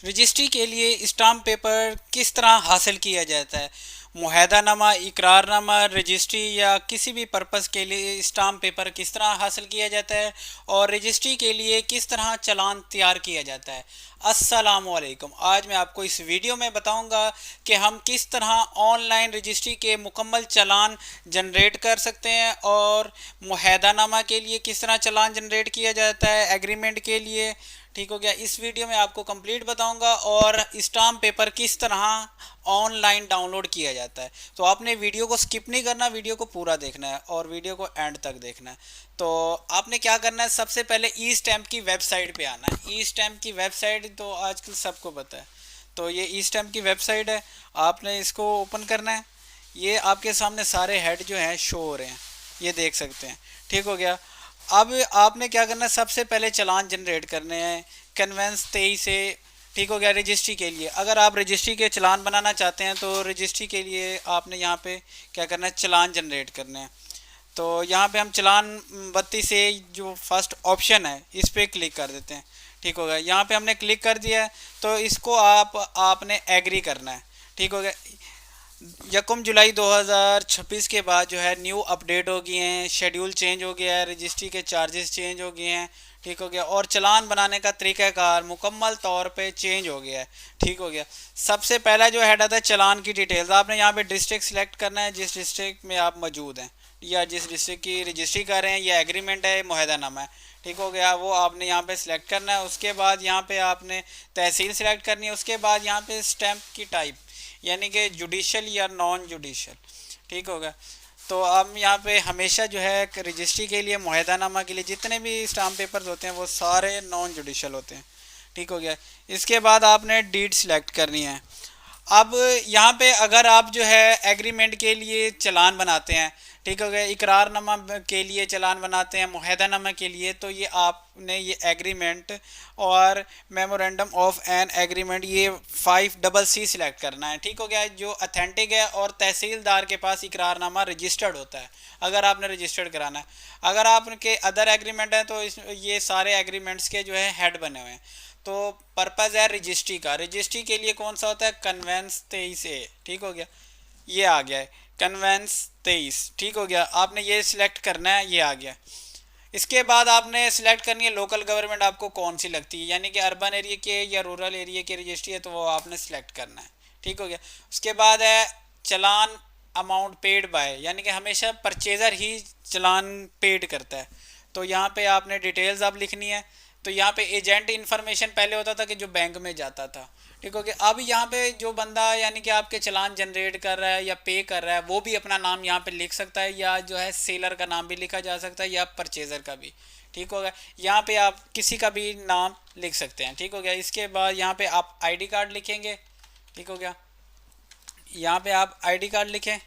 Registry के लिए stamp paper किस तरह हासिल किया जाता है। मुआहदानामा, इकरारनामा, रजिस्ट्री या किसी भी पर्पज़ के लिए स्टाम्प पेपर किस तरह हासिल किया जाता है और रजिस्ट्री के लिए किस तरह चालान तैयार किया जाता है। अस्सलामुअलैकुम। आज मैं आपको इस वीडियो में बताऊंगा कि हम किस तरह ऑनलाइन रजिस्ट्री के मुकम्मल चालान जनरेट कर सकते हैं और मुआहदानामा के लिए किस तरह चालान जनरेट किया जाता है, एग्रीमेंट के लिए। ठीक हो गया। इस वीडियो में आपको कंप्लीट बताऊंगा और स्टाम्प पेपर किस तरह ऑनलाइन डाउनलोड किया जाता है। तो आपने वीडियो को स्किप नहीं करना, वीडियो को पूरा देखना है और वीडियो को एंड तक देखना है। तो आपने क्या करना है, सबसे पहले ई स्टैम्प की वेबसाइट पे आना है। ई स्टैम्प की वेबसाइट तो आजकल सबको पता है। तो ये ई स्टैम्प की वेबसाइट है, आपने इसको ओपन करना है। ये आपके सामने सारे हेड जो हैं शो हो रहे हैं, ये देख सकते हैं। ठीक हो गया। अब आपने क्या करना है, सबसे पहले चालान जनरेट करने हैं कन्वेंस 23 से। ठीक हो गया। रजिस्ट्री के लिए अगर आप रजिस्ट्री के चालान बनाना चाहते हैं तो रजिस्ट्री के लिए आपने यहाँ पे क्या करना है, चालान जनरेट करने हैं। तो यहाँ पे हम चालान 32 से जो फर्स्ट ऑप्शन है इस पर क्लिक कर देते हैं। ठीक हो गया। यहाँ पे हमने क्लिक कर दिया है तो इसको आपने एग्री करना है। ठीक हो गया। 1 जुलाई 2026 के बाद जो है न्यू अपडेट हो गए हैं, शेड्यूल चेंज हो गया है, रजिस्ट्री के चार्जेस चेंज हो गए हैं। ठीक हो गया। और चालान बनाने का तरीक़ाकार मुकम्मल तौर पे चेंज हो गया है। ठीक हो गया। सबसे पहला जो हेड आता है चालान की डिटेल्स, आपने यहाँ पे डिस्ट्रिक्ट सिलेक्ट करना है जिस डिस्ट्रिक्ट में आप मौजूद हैं या जिस डिस्ट्रिक्ट की रजिस्ट्री कर रहे हैं या एग्रीमेंट है, मुआहदानामा है। ठीक हो गया। वो आपने यहाँ पे सिलेक्ट करना है। उसके बाद यहाँ पे आपने तहसील सिलेक्ट करनी है। उसके बाद यहाँ पे स्टैम्प की टाइप, यानी कि जुडिशल या नॉन जुडिशल। ठीक होगा। तो हम यहाँ पे हमेशा जो है रजिस्ट्री के लिए, मुआहदानामा के लिए जितने भी स्टाम्प पेपर्स होते हैं वो सारे नॉन जुडिशल होते हैं। ठीक हो गया। इसके बाद आपने डीड सेलेक्ट करनी है। अब यहाँ पे अगर आप जो है एग्रीमेंट के लिए चालान बनाते हैं, ठीक हो गया, इकरारनामा के लिए चालान बनाते हैं, मुआहदानामा के लिए, तो ये आपने ये एग्रीमेंट और मेमोरेंडम ऑफ एन एग्रीमेंट ये 5CC सिलेक्ट करना है। ठीक हो गया। जो अथेंटिक है और तहसीलदार के पास इकरारनामा रजिस्टर्ड होता है अगर आपने रजिस्टर्ड कराना है। अगर आपके अदर एग्रीमेंट हैं तो ये सारे एग्रीमेंट्स के जो है हेड बने हुए हैं। तो पर्पज़ है रजिस्ट्री का, रजिस्ट्री के लिए कौन सा होता है, कन्वेंस 23A। ठीक हो गया। ये आ गया है कन्वेंस 23। ठीक हो गया। आपने ये सिलेक्ट करना है, ये आ गया। इसके बाद आपने सिलेक्ट करनी है लोकल गवर्नमेंट आपको कौन सी लगती है, यानी कि अर्बन एरिया के या रूरल एरिया की रजिस्ट्री है तो वो आपने सिलेक्ट करना है। ठीक हो गया। उसके बाद है चलान अमाउंट पेड बाय, यानी कि हमेशा परचेज़र ही चलान पेड करता है। तो यहाँ पे आपने डिटेल्स आप लिखनी है। तो यहाँ पे एजेंट इन्फॉर्मेशन पहले होता था कि जो बैंक में जाता था। ठीक हो गया। अब यहाँ पे जो बंदा यानी कि आपके चलान जनरेट कर रहा है या पे कर रहा है वो भी अपना नाम यहाँ पे लिख सकता है, या जो है सेलर का नाम भी लिखा जा सकता है या परचेज़र का भी। ठीक हो गया। यहाँ पे आप किसी का भी नाम लिख सकते हैं। ठीक हो गया। इसके बाद यहाँ पे आप आईडी कार्ड लिखेंगे। ठीक हो गया। यहाँ पे आप आईडी कार्ड लिखें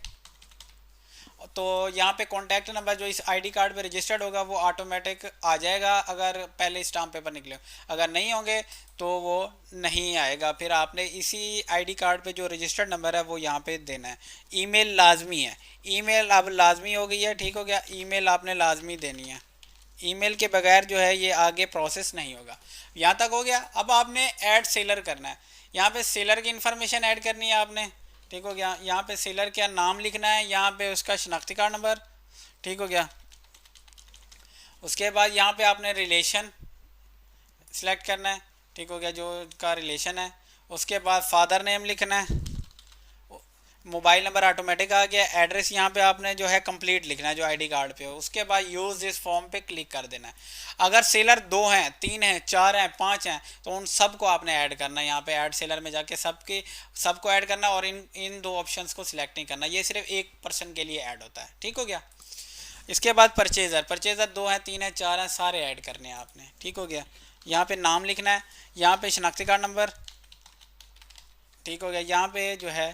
तो यहाँ पे कॉन्टैक्ट नंबर जो इस आईडी कार्ड पे रजिस्टर्ड होगा वो ऑटोमेटिक आ जाएगा अगर पहले स्टाम्प पेपर निकले। अगर नहीं होंगे तो वो नहीं आएगा। फिर आपने इसी आईडी कार्ड पे जो रजिस्टर्ड नंबर है वो यहाँ पे देना है। ईमेल लाजमी है, ईमेल अब लाजमी हो गई है। ठीक हो गया। ईमेल आपने लाजमी देनी है। ईमेल के बगैर जो है ये आगे प्रोसेस नहीं होगा। यहाँ तक हो गया। अब आपने ऐड सेलर करना है। यहाँ पे सेलर की इन्फॉर्मेशन ऐड करनी है आपने। ठीक हो गया। यहाँ पे सेलर का नाम लिखना है, यहाँ पे उसका शनाख्ती कार्ड नंबर। ठीक हो गया। उसके बाद यहाँ पे आपने रिलेशन सेलेक्ट करना है। ठीक हो गया, जो का रिलेशन है। उसके बाद फादर नेम लिखना है। मोबाइल नंबर ऑटोमेटिक आ गया। एड्रेस यहाँ पे आपने जो है कंप्लीट लिखना है जो आईडी कार्ड पे हो। उसके बाद यूज़ दिस फॉर्म पे क्लिक कर देना है। अगर सेलर 2 हैं, 3 हैं, 4 हैं, 5 हैं तो उन सबको आपने ऐड करना है। यहाँ पे ऐड सेलर में जाके सबको ऐड करना और इन 2 ऑप्शंस को सिलेक्ट नहीं करना। ये सिर्फ एक पर्सन के लिए ऐड होता है। ठीक हो गया। इसके बाद परचेज़र 2 हैं, 3 हैं, 4 हैं, सारे ऐड करने हैं आपने। ठीक हो गया। यहाँ पे नाम लिखना है, यहाँ पे शनाख्ती कार्ड नंबर। ठीक हो गया। यहाँ पे जो है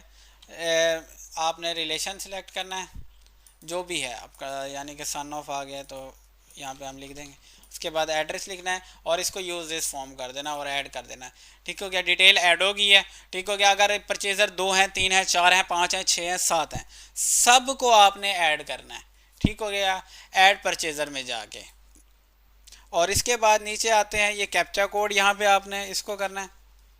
आपने रिलेशन सेलेक्ट करना है जो भी है आपका, यानी कि सन ऑफ आ गया तो यहाँ पे हम लिख देंगे। उसके बाद एड्रेस लिखना है और इसको यूज़ दिस फॉर्म कर देना और ऐड कर देना है। ठीक हो गया। डिटेल ऐड हो गई है। ठीक हो गया। अगर परचेज़र 2 हैं, 3 हैं, 4 हैं, 5 हैं, 6 हैं, 7 हैं, सब को आपने ऐड करना है। ठीक हो गया। ऐड परचेज़र में जाके और इसके बाद नीचे आते हैं, ये कैप्चा कोड यहाँ पे आपने इसको करना है।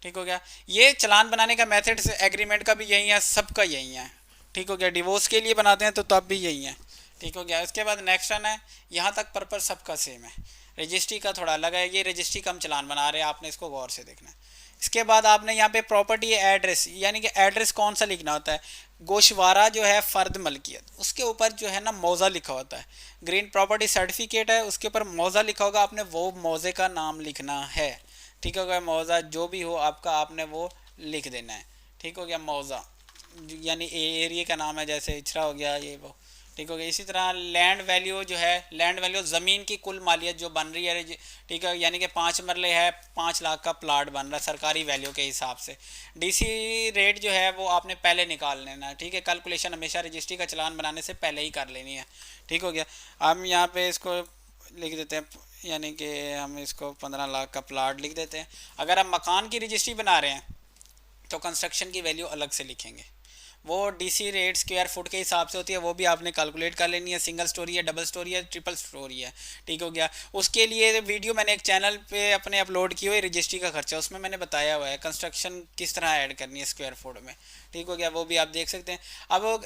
ठीक हो गया। ये चालान बनाने का मेथड एग्रीमेंट का भी यही है, सबका यही है। ठीक हो गया। डिवोर्स के लिए बनाते हैं तो तब भी यही है। ठीक हो गया। उसके बाद नेक्स्ट रन है, यहाँ तक पर्पस सबका सेम है। रजिस्ट्री का थोड़ा अलग है, ये रजिस्ट्री का हम चालान बना रहे हैं, आपने इसको गौर से देखना है। इसके बाद आपने यहाँ पे प्रॉपर्टी एड्रेस, यानी कि एड्रेस कौन सा लिखना होता है। गोशवारा जो है फ़र्द मलकियत, उसके ऊपर जो है ना मौज़ा लिखा होता है। ग्रीन प्रॉपर्टी सर्टिफिकेट है, उसके ऊपर मौज़ा लिखा होगा, आपने वो मौज़े का नाम लिखना है। ठीक हो गया। मौज़ा जो भी हो आपका, आपने वो लिख देना है। ठीक हो गया। मौज़ा यानी एरिया का नाम है, जैसे इचरा हो गया ये वो। ठीक हो गया। इसी तरह लैंड वैल्यू जो है, लैंड वैल्यू ज़मीन की कुल मालियत जो बन रही है। ठीक है। यानी कि 5 मरले है, 5 लाख का प्लाट बन रहा है सरकारी वैल्यू के हिसाब से। डीसी रेट जो है वो आपने पहले निकाल लेना है। ठीक है। कैलकुलेशन हमेशा रजिस्ट्री का चालान बनाने से पहले ही कर लेनी है। ठीक हो गया। हम यहाँ पे इसको लिख देते हैं, यानी कि हम इसको 15 लाख का प्लाट लिख देते हैं। अगर हम मकान की रजिस्ट्री बना रहे हैं तो कंस्ट्रक्शन की वैल्यू अलग से लिखेंगे। वो डीसी रेट स्क्वायर फुट के हिसाब से होती है, वो भी आपने कैलकुलेट कर लेनी है। सिंगल स्टोरी है, डबल स्टोरी है, ट्रिपल स्टोरी है। ठीक हो गया। उसके लिए वीडियो मैंने एक चैनल पे अपने अपलोड की हुई, रजिस्ट्री का खर्चा, उसमें मैंने बताया हुआ है कंस्ट्रक्शन किस तरह ऐड करनी है स्क्वायर फुट में। ठीक हो गया। वो भी आप देख सकते हैं। अब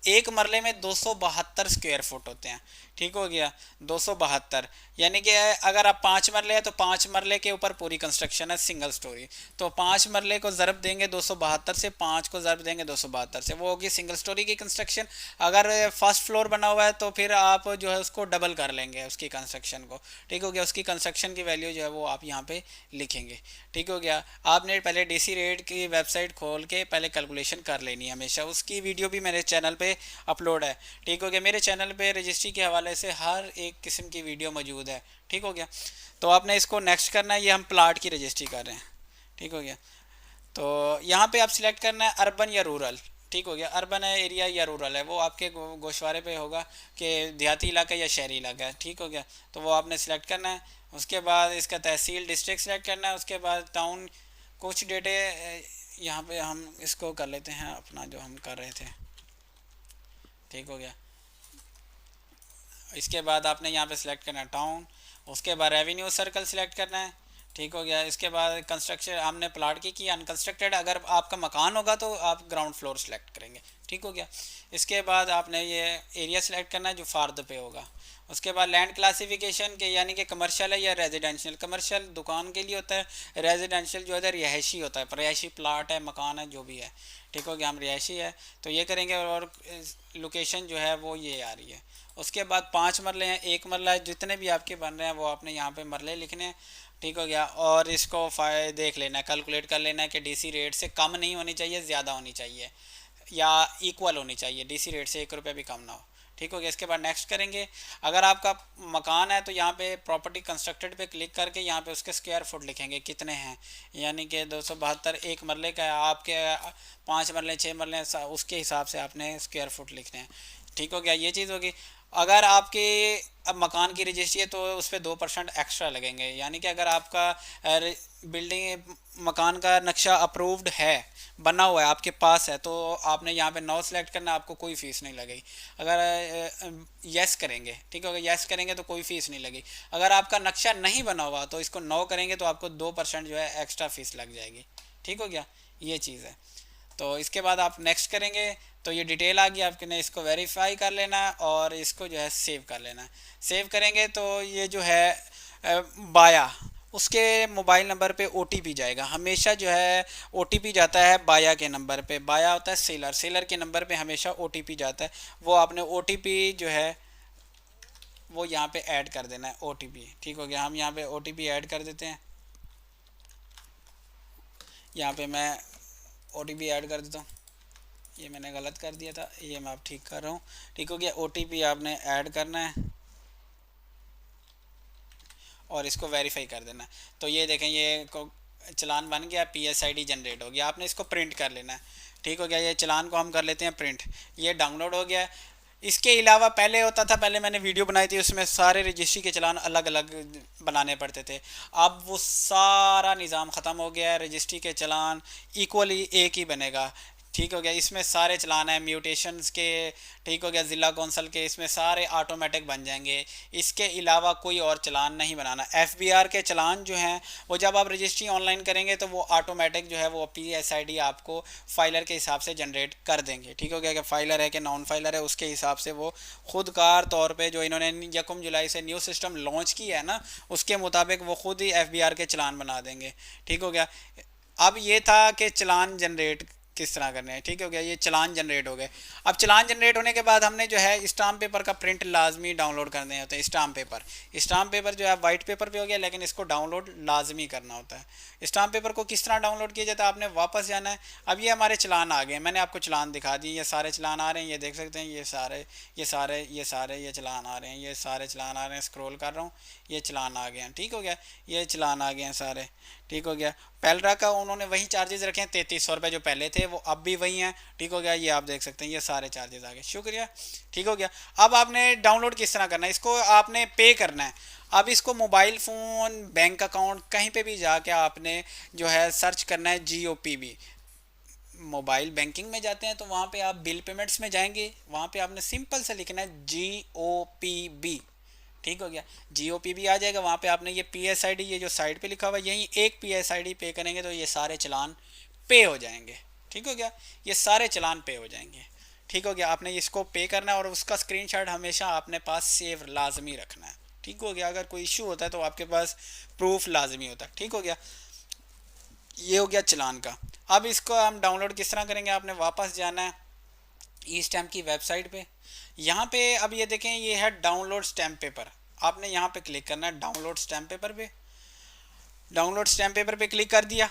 एक मरले में 272 स्क्वायर फुट होते हैं। ठीक हो गया। 272, यानी कि अगर आप 5 मरले हैं तो 5 मरले के ऊपर पूरी कंस्ट्रक्शन है सिंगल स्टोरी। तो 5 मरले को ज़रब देंगे 272 से, 5 को ज़रब देंगे 272 से, वो होगी सिंगल स्टोरी की कंस्ट्रक्शन। अगर फर्स्ट फ्लोर बना हुआ है तो फिर आप जो है उसको डबल कर लेंगे उसकी कंस्ट्रक्शन को। ठीक हो गया। उसकी कंस्ट्रक्शन की वैल्यू जो है वो आप यहाँ पे लिखेंगे। ठीक हो गया। आपने पहले डीसी रेट की वेबसाइट खोल के पहले कैलकुलेशन कर लेनी है हमेशा, उसकी वीडियो भी मेरे चैनल पे अपलोड है। ठीक हो गया। मेरे चैनल पे रजिस्ट्री के हवाले से हर एक किस्म की वीडियो मौजूद है। ठीक हो गया। तो आपने इसको नेक्स्ट करना है, ये हम प्लाट की रजिस्ट्री कर रहे हैं। ठीक हो गया। तो यहाँ पे आप सिलेक्ट करना है अर्बन या रूरल। ठीक हो गया। अर्बन है एरिया या रूरल है, वो आपके गोशवारे पे होगा कि देहाती इलाका या शहरी इलाका है। ठीक हो गया। तो वो आपने सिलेक्ट करना है। उसके बाद इसका तहसील डिस्ट्रिक्ट सेलेक्ट करना है। उसके बाद टाउन, कुछ डेटे यहाँ पे हम इसको कर लेते हैं अपना जो हम कर रहे थे। ठीक हो गया। इसके बाद आपने यहाँ पे सिलेक्ट करना है टाउन। उसके बाद रेवेन्यू सर्कल सिलेक्ट करना है। ठीक हो गया। इसके बाद कंस्ट्रक्शन हमने प्लाट की अनकंस्ट्रक्टेड, अगर आपका मकान होगा तो आप ग्राउंड फ्लोर सेलेक्ट करेंगे। ठीक हो गया। इसके बाद आपने ये एरिया सेलेक्ट करना है जो फार्द पे होगा। उसके बाद लैंड क्लासिफिकेशन के, यानी कि कमर्शियल है या रेजिडेंशियल। कमर्शियल दुकान के लिए होता है, रेजिडेंशियल जो है रिहायशी होता है, रिहायशी प्लाट है, मकान है, जो भी है। ठीक हो गया। हम रिहायशी है तो ये करेंगे, और लोकेशन जो है वो ये आ रही है। उसके बाद 5 मरले हैं, 1 मरला है, जितने भी आपके बन रहे हैं वो आपने यहाँ पे मरले लिखने हैं। ठीक हो गया। और इसको देख लेना है, कैलकुलेट कर लेना है कि डीसी रेट से कम नहीं होनी चाहिए, ज़्यादा होनी चाहिए, या इक्वल होनी चाहिए, डीसी रेट से 1 रुपये भी कम ना हो। ठीक हो गया। इसके बाद नेक्स्ट करेंगे। अगर आपका मकान है तो यहाँ पे प्रॉपर्टी कंस्ट्रक्टेड पे क्लिक करके यहाँ पे उसके स्क्वायर फुट लिखेंगे कितने हैं, यानी कि 272 1 मरले का है, आपके 5 मरले 6 मरले उसके हिसाब से आपने स्क्वायर फुट लिखने हैं। ठीक हो गया। ये चीज़ होगी। अगर आपके अब मकान की रजिस्ट्री है तो उस पर 2% एक्स्ट्रा लगेंगे, यानी कि अगर आपका बिल्डिंग मकान का नक्शा अप्रूव्ड है, बना हुआ है, आपके पास है, तो आपने यहाँ पे नो सेलेक्ट करना, आपको कोई फ़ीस नहीं लगेगी। अगर यस करेंगे, ठीक है, यस करेंगे तो कोई फ़ीस नहीं लगेगी। अगर आपका नक्शा नहीं बना हुआ तो इसको नो करेंगे तो आपको 2% जो है एक्स्ट्रा फ़ीस लग जाएगी। ठीक हो गया। ये चीज़ है। तो इसके बाद आप नेक्स्ट करेंगे तो ये डिटेल आ गई, आपने इसको वेरीफाई कर लेना है और इसको जो है सेव कर लेना है। सेव करेंगे तो ये जो है बाया, उसके मोबाइल नंबर पे ओटीपी जाएगा हमेशा, जो है ओटीपी जाता है बाया के नंबर पे। बाया होता है सेलर, सेलर के नंबर पे हमेशा ओटीपी जाता है। वो आपने ओटीपी जो है वो यहाँ पे ऐड कर देना है, ओटीपी। ठीक हो गया। हम यहाँ पे ओटीपी ऐड कर देते हैं। यहाँ पे मैं ओटीपी ऐड कर देता हूँ, ये मैंने गलत कर दिया था, ये मैं अब ठीक कर रहा हूँ। ठीक हो गया। ओटीपी आपने ऐड करना है और इसको वेरीफाई कर देना है। तो ये देखें, ये चलान बन गया, पीएसआईडी जनरेट हो गया, आपने इसको प्रिंट कर लेना है। ठीक हो गया। ये चलान को हम कर लेते हैं प्रिंट, ये डाउनलोड हो गया। इसके अलावा पहले होता था, पहले मैंने वीडियो बनाई थी, उसमें सारे रजिस्ट्री के चलान अलग अलग बनाने पड़ते थे। अब वो सारा निज़ाम ख़त्म हो गया है, रजिस्ट्री के चलान इक्वली एक ही बनेगा। ठीक हो गया, इसमें सारे चलान हैं म्यूटेशंस के, ठीक हो गया, ज़िला कौंसल के, इसमें सारे ऑटोमेटिक बन जाएंगे। इसके अलावा कोई और चलान नहीं बनाना। एफबीआर के चलान जो हैं वो जब आप रजिस्ट्री ऑनलाइन करेंगे तो वो ऑटोमेटिक जो है वो पीएसआईडी आपको फाइलर के हिसाब से जनरेट कर देंगे। ठीक हो गया, कि फाइलर है कि नॉन फाइलर है उसके हिसाब से वो खुदकार तौर पे जो इन्होंने 1 जुलाई से न्यू सिस्टम लॉन्च किया है ना, उसके मुताबिक वो खुद ही एफबीआर के चलान बना देंगे। ठीक हो गया। अब ये था कि चलान जनरेट किस तरह करने हैं। ठीक हो गया, ये चलान जनरेट हो गए। अब चलान जनरेट होने के बाद हमने जो है स्टाम्प पेपर का प्रिंट लाजमी डाउनलोड करने होते हैं। स्टाम्प पेपर जो है वाइट पेपर पे हो गया, लेकिन इसको डाउनलोड लाजमी करना होता है। स्टाम्प पेपर को किस तरह डाउनलोड किया जाता है, आपने वापस जाना है। अब ये हमारे चलान आ गए, मैंने आपको चलान दिखा दिए, ये सारे चलान आ रहे हैं, ये देख सकते हैं, ये चलान आ रहे हैं, ये सारे चलान आ रहे हैं। स्क्रॉल कर रहा हूँ, ये चलान आ गए हैं। ठीक हो गया, ये चलान आ गए हैं सारे। ठीक हो गया। पेलरा का उन्होंने वही चार्जेस रखे हैं, 3300 रुपये जो पहले थे वो अब भी वही हैं। ठीक हो गया, ये आप देख सकते हैं, ये सारे चार्जेस आ गए। शुक्रिया। ठीक हो गया। अब आपने डाउनलोड किस तरह करना है, इसको आपने पे करना है। अब इसको मोबाइल फ़ोन, बैंक अकाउंट, कहीं पे भी जाके आपने जो है सर्च करना है GOPB। मोबाइल बैंकिंग में जाते हैं तो वहाँ पे आप बिल पेमेंट्स में जाएंगे, वहाँ पे आपने सिंपल से लिखना है GOPB। ठीक हो गया, GOPB आ जाएगा। वहाँ पे आपने ये PSID, ये जो साइड पे लिखा हुआ है, यही एक PSID पे करेंगे तो ये सारे चलान पे हो जाएंगे। ठीक हो गया, ये सारे चलान पे हो जाएंगे। ठीक हो गया, आपने इसको पे करना है और उसका स्क्रीनशॉट हमेशा अपने पास सेव लाजमी रखना है। ठीक हो गया, अगर कोई इशू होता है तो आपके पास प्रूफ लाजमी होता है। ठीक हो गया, ये हो गया चलान का। अब इसको हम डाउनलोड किस तरह करेंगे, आपने वापस जाना है ई स्टैम्प की वेबसाइट पे। यहाँ पे अब ये देखें, ये है डाउनलोड स्टैम्प पेपर। आपने यहाँ पे क्लिक करना है डाउनलोड स्टैम्प पेपर पे। डाउनलोड स्टैम्प पेपर पे क्लिक कर दिया,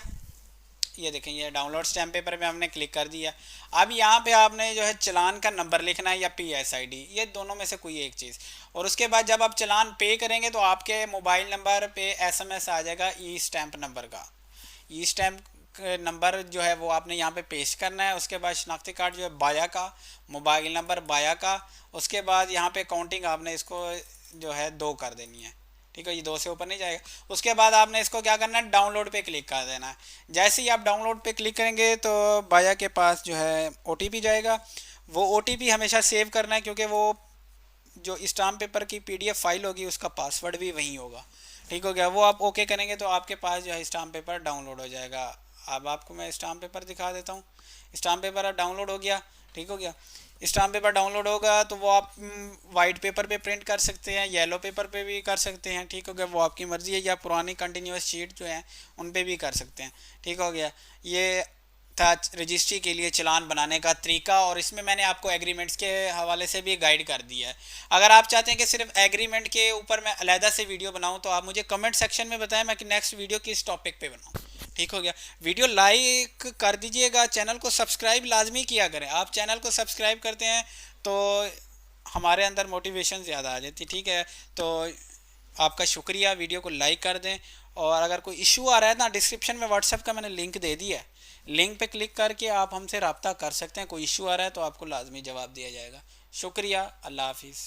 ये देखें, ये डाउनलोड स्टैम्प पेपर पे हमने क्लिक कर दिया। अब यहाँ पे आपने जो है चलान का नंबर लिखना है या PSID, ये दोनों में से कोई एक चीज़। और उसके बाद जब आप चलान पे करेंगे तो आपके मोबाइल नंबर पे SMS आ जाएगा ई स्टैम्प नंबर का। ई स्टैम्प नंबर जो है वो आपने यहाँ पे पेश करना है। उसके बाद शनाख्ती कार्ड जो है बाया का, मोबाइल नंबर बाया का। उसके बाद यहाँ पे काउंटिंग आपने इसको जो है 2 कर देनी है। ठीक है, ये 2 से ऊपर नहीं जाएगा। उसके बाद आपने इसको क्या करना है, डाउनलोड पे क्लिक कर देना है। जैसे ही आप डाउनलोड पे क्लिक करेंगे तो बाया के पास जो है OTP जाएगा। वो OTP हमेशा सेव करना है, क्योंकि वो जो स्टाम्प पेपर की PDF फाइल होगी उसका पासवर्ड भी वहीं होगा। ठीक हो गया, वो आप ओके करेंगे तो आपके पास जो है स्टाम्प पेपर डाउनलोड हो जाएगा। अब आपको मैं स्टाम्प पेपर दिखा देता हूँ। स्टाम्प पेपर अब डाउनलोड हो गया। ठीक हो गया, स्टाम्प पेपर डाउनलोड होगा तो वो आप वाइट पेपर पे प्रिंट कर सकते हैं, येलो पेपर पे भी कर सकते हैं। ठीक हो गया, वो आपकी मर्ज़ी है, या पुरानी कंटिन्यूस शीट जो है उन पे भी कर सकते हैं। ठीक हो गया, ये था रजिस्ट्री के लिए चलान बनाने का तरीका, और इसमें मैंने आपको एग्रीमेंट्स के हवाले से भी गाइड कर दिया है। अगर आप चाहते हैं कि सिर्फ एग्रीमेंट के ऊपर मैं अलहदा से वीडियो बनाऊं तो आप मुझे कमेंट सेक्शन में बताएं, मैं कि नेक्स्ट वीडियो किस टॉपिक पे बनाऊं। ठीक हो गया, वीडियो लाइक कर दीजिएगा, चैनल को सब्सक्राइब लाजमी किया करें। आप चैनल को सब्सक्राइब करते हैं तो हमारे अंदर मोटिवेशन ज़्यादा आ जाती। ठीक है, तो आपका शुक्रिया, वीडियो को लाइक कर दें। और अगर कोई इशू आ रहा है ना, डिस्क्रिप्शन में व्हाट्सएप का मैंने लिंक दे दिया है, लिंक पे क्लिक करके आप हमसे रब्ता कर सकते हैं। कोई इशू आ रहा है तो आपको लाजमी जवाब दिया जाएगा। शुक्रिया, अल्लाह हाफिज़।